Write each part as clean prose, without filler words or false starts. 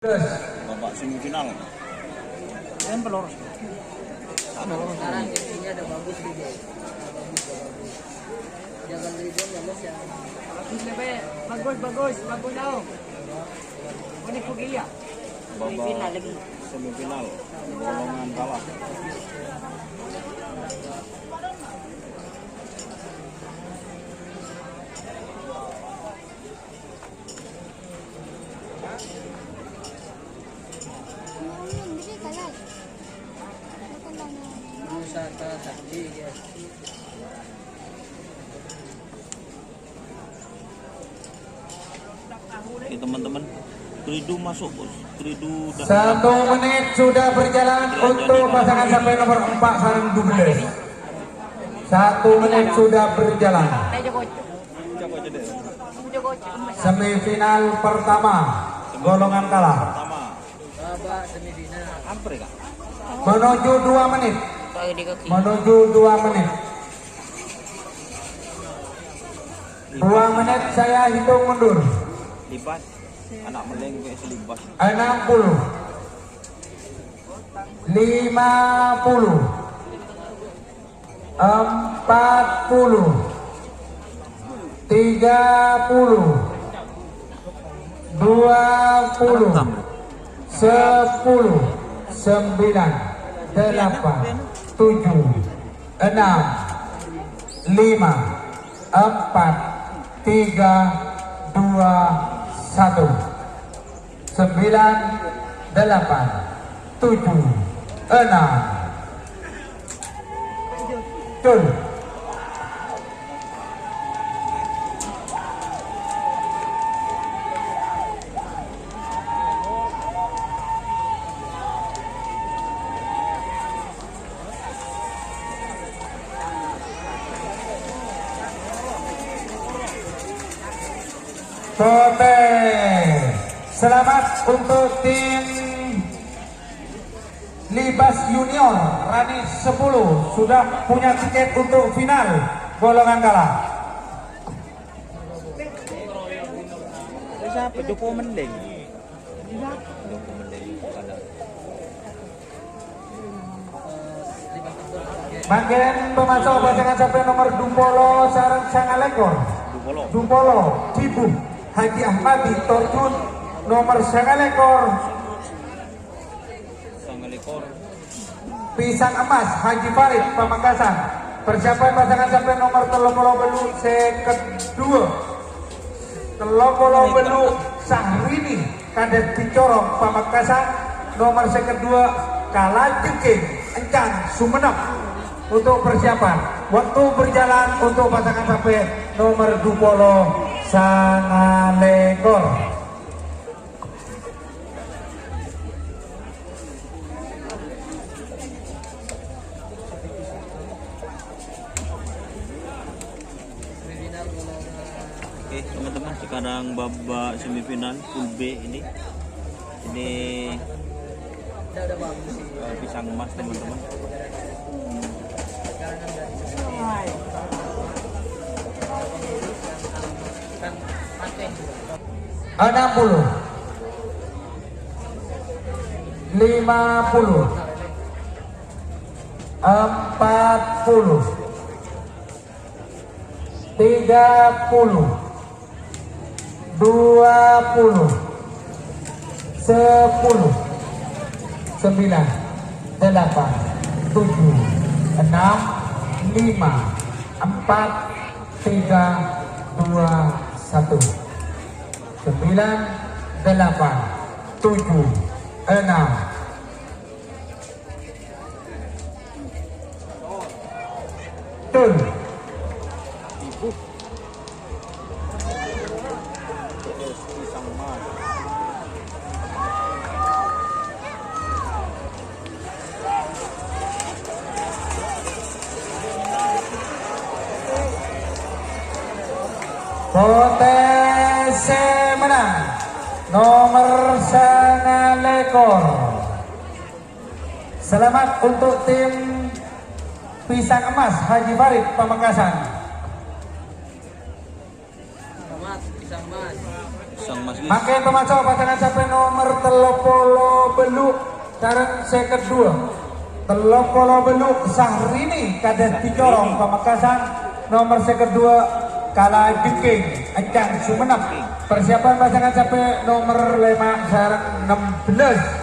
Babak semifinal. Yang pelor. Sekarang ini ada bagus juga. Jangan ribut ya bos ya. Bagus daw. Ini Fugia. Babak semifinal. Golongan kalah. Wisata Sakti ya. Oke teman-teman, Tridu masuk bos. Tridu 1 menit sudah berjalan untuk pasangan sampai nomor 4 sarang double. 1 menit sudah berjalan. Semifinal pertama golongan kalah. Pertama. Babak semifinal. Ampre kak. Menuju 2 menit. Menuju 2 menit. 2 menit saya hitung mundur. Libas. Anak meleng kayak selibas. 60 50 40 30 20 10 9 8 7 6 5 4 3 2 1 9 8 7 6 Cul. Oke, selamat untuk tim Libas Junior Rani 10 sudah punya tiket untuk final golongan kalah. Siapa? Joko Mendeng. Joko Mendeng kalah. Bagian pemasok pasangan sampai nomor Dumpolo sarang Sangalekor. Dumpolo Cibu Haji Ahmadi Torjun nomor Sangalekor. Pisang Emas Haji Farid Pamekasan. Persiapan pasangan sampai nomor Telopolo Belu kedua. Telopolo Belu Sahrini Kadet Picorok Pamekasan. Nomor kedua Kalajengking Encan Sumenep. Untuk persiapan waktu berjalan untuk pasangan sampai nomor Dupolo Sangalekor. Oke teman-teman, sekarang babak semifinal pool B ini Udah bagus sih. pisang emas teman-teman. Kan pakai 60 50 40 30 20 10 9 8 7 6 5 4 3 2 1 9 8 7 6 Tul. Pisang emas. Potensi menang nomor Sangalekor. Selamat untuk tim Pisang Emas Haji Farid Pamekasan. Selamat pisang mas. Pisang Mas guys. Makin pemaco pasangan sampai nomor 30 beluk sareng seket 2. 30 beluk Sahrini Kades Ticorong Pamekasan, nomor seket 2 Kala Jengking Encang Sumenep. Persiapan pasangan sampai nomor 5 sareng 16.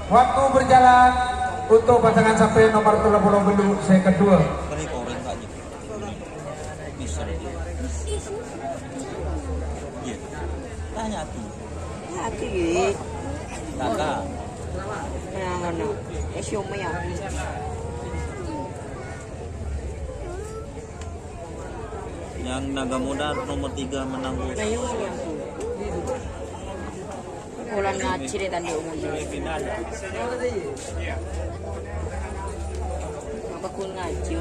Waktu berjalan untuk pasangan sampai nomor 30 beluk seket 2. Beri koreng tak aja. Bisa aja. Iya. Tanya aku. Hati. Kakak. Mana? Siapa ya? Yang Naga Muda nomor 3 menang Nah, yung siapa? Ulan ngaci deh tadi umum. semifinal. Apa kul ngaci?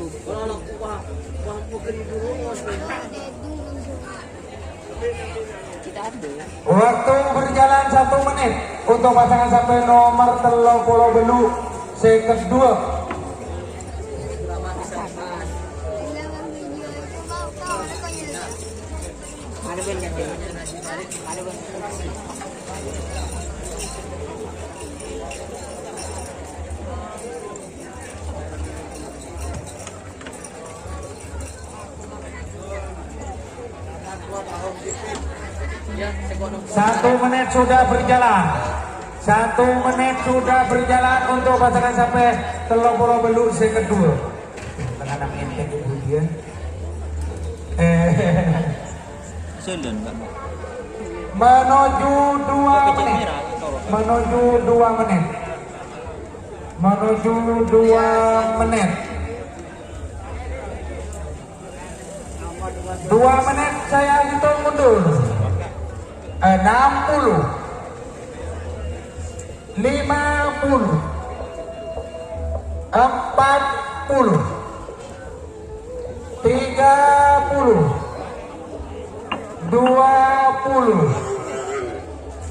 Kalau wah mungkin dulu kita ada. Waktu berjalan 1 menit untuk pasangan sampai nomor 30 beluk seket 2. Ada banyak deh. Ada banyak. Satu menit sudah berjalan. 1 menit sudah berjalan untuk pasangan sampai 30 beluk seket 2. Tengah enteng ibu dia. Selen kan. Menuju 2 menit. Menuju 2 menit. Menuju 2 menit. 2 menit saya hitung mundur. 60, 50, 40, 30, 20,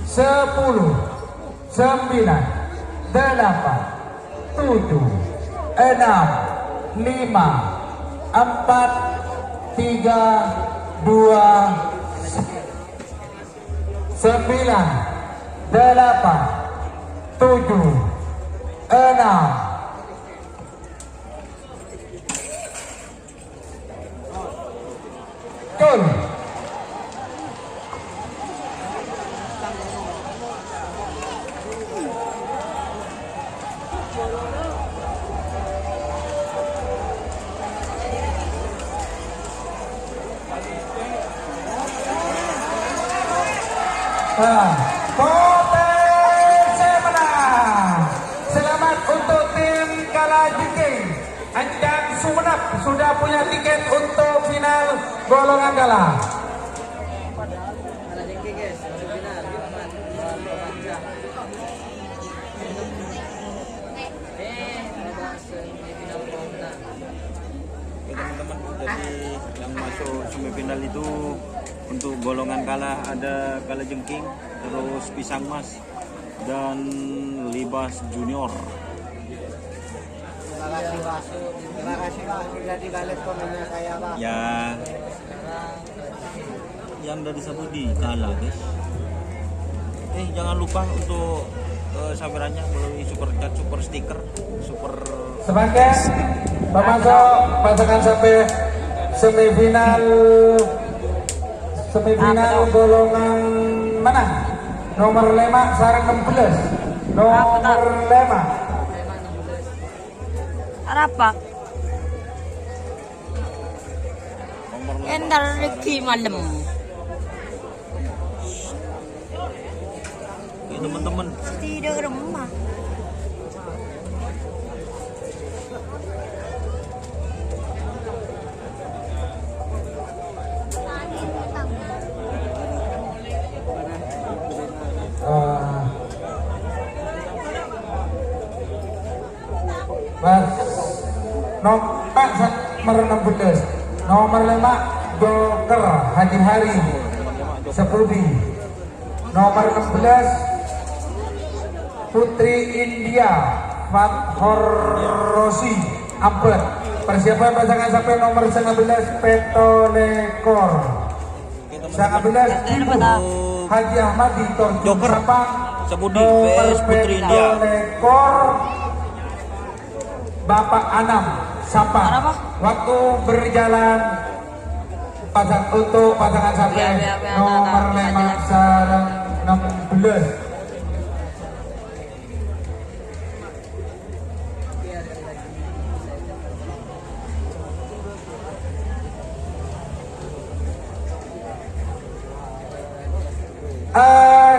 10, 9, 8, 7, 6, 5, 4, 3, 2, 9, 8, 7, 6. Gol. Potensi menang. Selamat untuk tim Kala Jengking Encang Sumenep, sudah punya tiket untuk final golongan Kala. Teman-teman, jadi yang masuk semifinal itu untuk golongan Kala ada Kala Jengking, terus Pisang Mas dan Libas Junior. Terima kasih Pak sudah dibalik komennya saya Pak. Ya, yang dari Sabudi Kala guys. Jangan lupa untuk sabarannya melalui super chat, super stiker, super. Sebagai pemasok pasangan sampai semifinal golongan mana? Nomor 5 sareng 16. Nomor 5. Apa? Nomor Endar Riki malam. Oke teman-teman, Tidak remah. Nomor 16, nomor 5 Joker Haji Hari Sepudi, nomor 16 Putri India Fathor Rosi Ampet, Persiapan pasangan sampai nomor 19 Petolekor. 19 Ibu Haji Ahmad di Torjun Joker. Sapang. Sabudi Nomor PS Putri India. Petolekor Bapak Anam Sapang. Apa? Waktu berjalan untuk pasangan sampai nomor 5 sarang 16.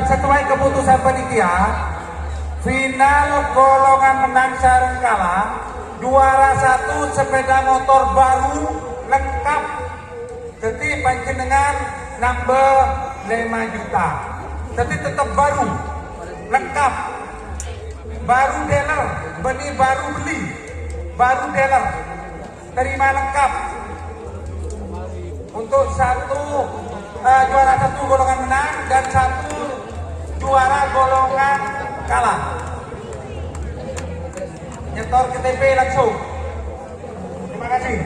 Sesuai keputusan panitia, final golongan menang sareng kalah, juara 1 sepeda motor baru lengkap, jadi panjenengan nambah 5 juta, tapi tetap baru lengkap, baru dealer, benih baru beli, baru dealer, terima lengkap untuk juara 1 golongan menang dan 1 juara golongan kalah. Nyetor ke TP langsung. Terima kasih.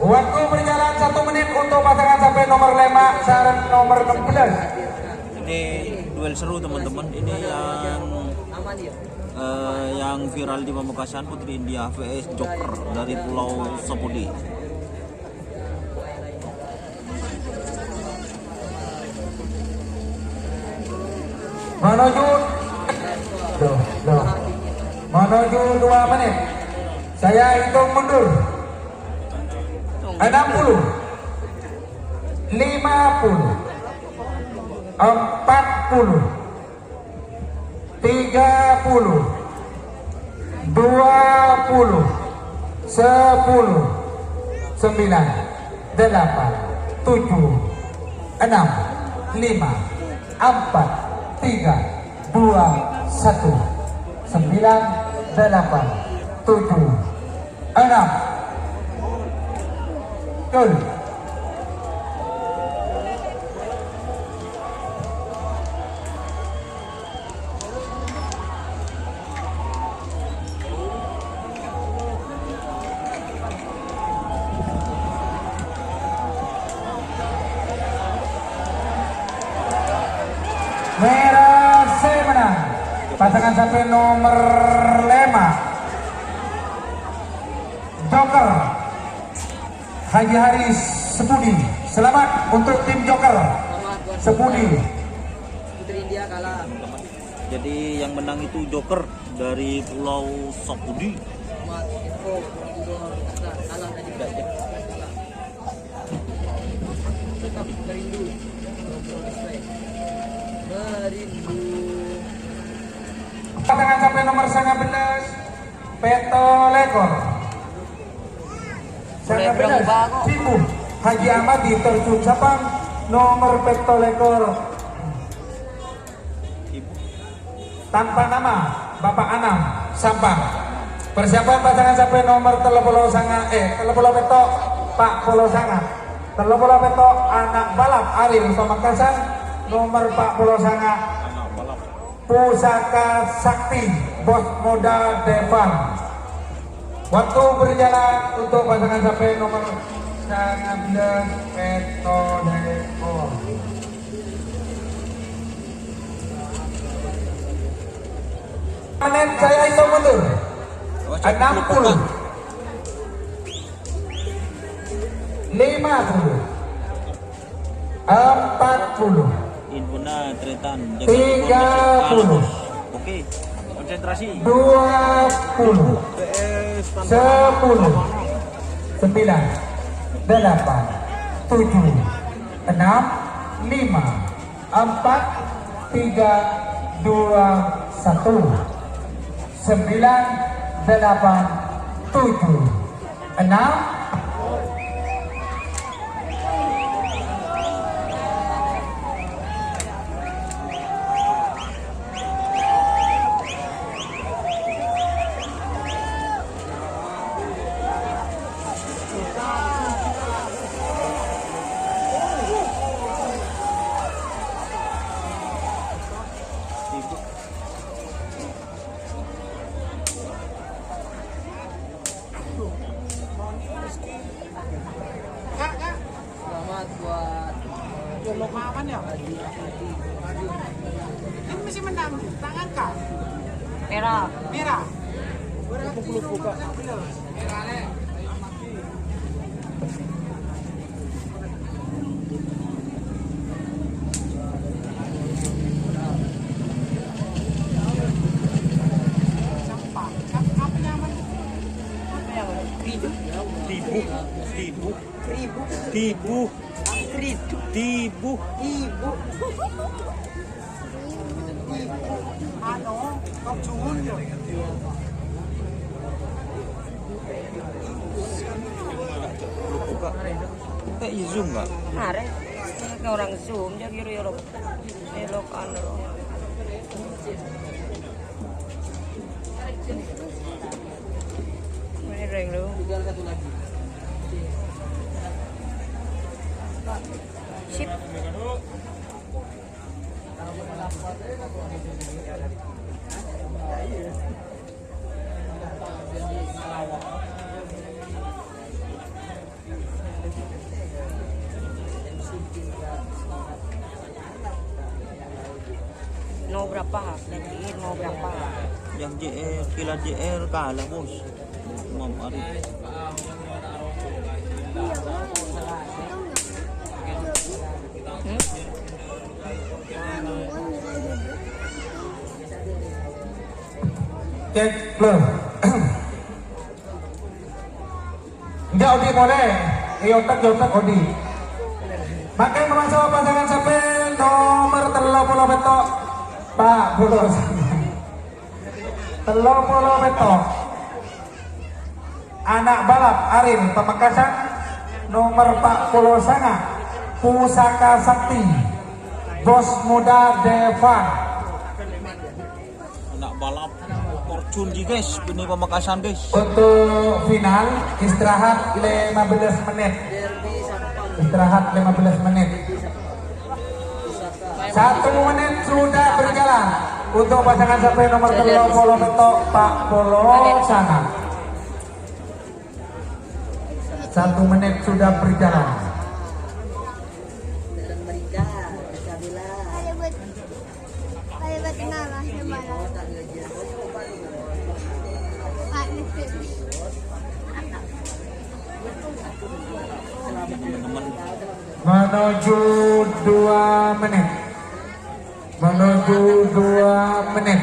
Waktu berjalan 1 menit untuk pasangan sampai nomor 5 sareng nomor 16. Ini duel seru teman-teman. Ini yang viral di Pamekasan, Putri India vs Joker dari Pulau Sapudi. Menuju 2 menit. Saya hitung mundur. 60, 50, 40, 30, 20, 10, 9, 8, 7, 6, 5, 4, 3, 2, 1, 9, 8, 7, 6. Betul. Merah C menang. Pasangan sampai nomor 5 Joker Haji Haris Sepudi. Selamat untuk tim Joker Sepudi. Putri India kalah. Jadi yang menang itu Joker dari Pulau Sapudi. Selamat info kalah tadi. Tetap merindu. Merindu. Pasangan sampai nomor 19 Petolekor. 19 Ibu Haji Ahmad di Terjun Sapang. Nomor Petolekor tanpa nama Bapak Anam Sampang. Persiapan pasangan sampai nomor telepolo petok Pak Polo Sangat. Telepolo petok anak balap Aril Pamekasan. Nomor Pak Polo Sangat Pusaka Sakti Bos Moda Devan. Waktu berjalan untuk pasangan sampai nomor 19 Petolekor. Menit saya hitung mundur. 60, 50, 40, Infuna Tretan 30, Oke, konsentrasi. 20, PS 10, 9, 8, 7, 6, 5, 4, 3, 2, 1, 9, 8, 7, 6. selamat buat Jolok aman ya? Ini masih menang tangan kah? merah. Merah. Buka. Apa nyaman? Tibu. Ano? Pagjuhon yun. Buka. Kayak zoom nggak? Are, ini orang zoom dia kira ya elok anu. Ini ring lu. Sip. Mau berapa? Gantiin mau berapa? Yang JR, kila JR kalah bos. Mam Arif. Cek belum? Enggak Odi boleh. Yotak Odi. Makai memasuk pasangan sampai nomor 30 betok Pak Bolo. 30 betok. Anak balap Arin Pamekasan nomor 40 sana Pusaka Sakti Bos Muda Devan. Anak balap Fortune guys, ini Pamekasan guys. Untuk final istirahat 15 menit. Istirahat 15 menit. 1 menit sudah berjalan untuk pasangan sampai nomor 30 betok Pak Polo sana. 1 menit sudah berjalan. Ada buat kenal lah sama Teman-teman Menuju 2 menit. Menuju 2 menit.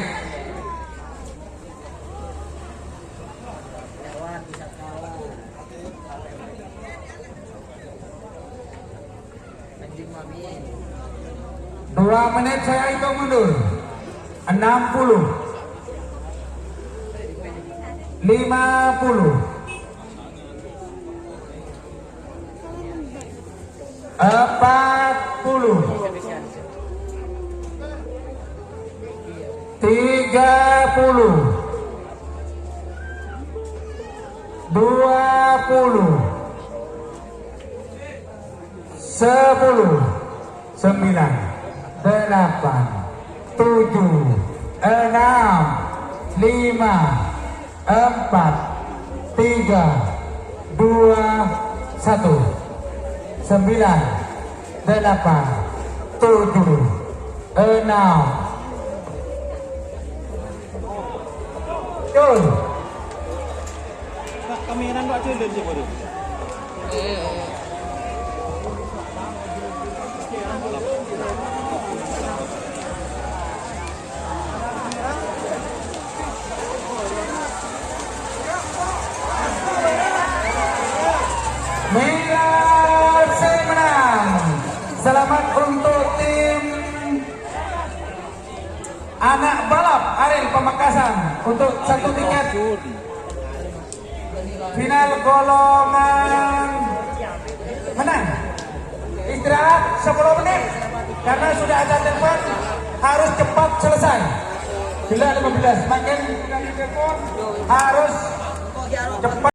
Dua menit saya hitung mundur. 60, 50, 40, 30, 20, 10, 9, 8, 7, 6, 5, 4, 3, 2, 1, 9, 8, 7, 6. Cul. Kak, kamera Mbak Cul sih baru. Saya menang. Selamat untuk tim anak balap Ariel Pamekasan untuk 1 tiket final golongan menang. Istirahat 10 menit karena sudah ada telepon harus cepat selesai. Bila 15 makin telepon harus cepat.